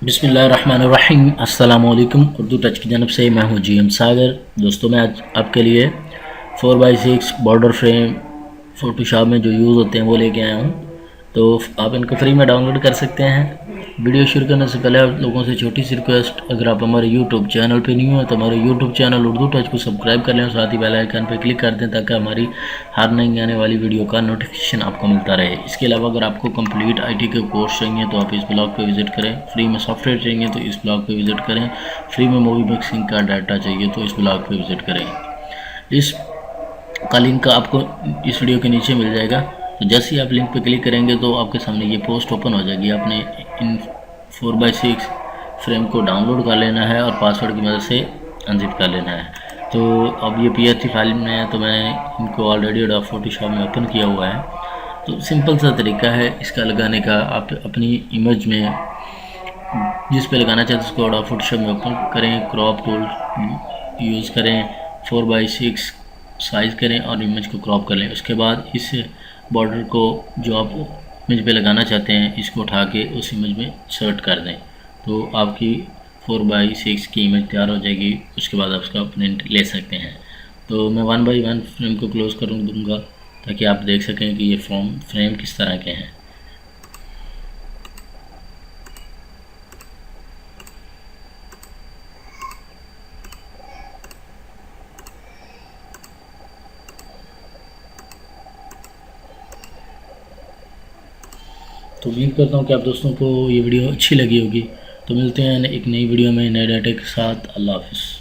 बिस्मिल्लाहिर्रहमानिर्रहीम। अस्सलाम वालेकुम। उर्दू टच की जानब से मैं हूँ जीएम सागर। दोस्तों, मैं आज आपके लिए 4x6 बॉर्डर फ्रेम फ़ोटोशॉप में जो यूज़ होते हैं वो लेके आया हूँ। तो आप इनको फ्री में डाउनलोड कर सकते हैं। वीडियो शुरू करने से पहले आप लोगों से छोटी सी रिक्वेस्ट, अगर आप हमारे यूट्यूब चैनल पे न्यू हैं तो हमारे यूट्यूब चैनल उर्दू टच को सब्सक्राइब कर लें और साथ ही बेल आइकन पर क्लिक कर दें ताकि हमारी हर नई आने वाली वीडियो का नोटिफिकेशन आपको मिलता रहे। इसके अलावा अगर आपको कंप्लीट आईटी के कोर्स चाहिए तो आप इस ब्लॉग पे विज़िट करें। फ्री में सॉफ्टवेयर चाहिए तो इस ब्लॉग पे विज़िट करें। फ्री में मूवी मिक्सिंग का डाटा चाहिए तो इस ब्लॉग पे विज़िट करें। इस का लिंक आपको इस वीडियो के नीचे मिल जाएगा। तो जैसे ही आप लिंक पे क्लिक करेंगे तो आपके सामने ये पोस्ट ओपन हो जाएगी। आपने इन 4x6 फ्रेम को डाउनलोड कर लेना है और पासवर्ड की मदद से अनजिप कर लेना है। तो अब ये पीएचपी फाइल में है तो मैंने इनको ऑलरेडी एडोब फोटोशॉप में ओपन किया हुआ है। तो सिंपल सा तरीका है इसका लगाने का। आप अपनी इमेज में जिस पे लगाना चाहते हैं उसको एडोब फोटोशॉप में ओपन करें, क्रॉप टूल यूज़ करें, 4x6 साइज़ करें और इमेज को क्रॉप कर लें। उसके बाद इस बॉर्डर को जो आप इमेज पे लगाना चाहते हैं इसको उठा के उस इमेज में इंसर्ट कर दें तो आपकी 4x6 की इमेज तैयार हो जाएगी। उसके बाद आप उसका प्रिंट ले सकते हैं। तो मैं 1 बाई 1 फ्रेम को क्लोज़ कर दूँगा ताकि आप देख सकें कि ये फ्रेम किस तरह के हैं। तो उम्मीद करता हूँ कि आप दोस्तों को ये वीडियो अच्छी लगी होगी। तो मिलते हैं एक नई वीडियो में नए डाटा के साथ। अल्लाह हाफ़िज़।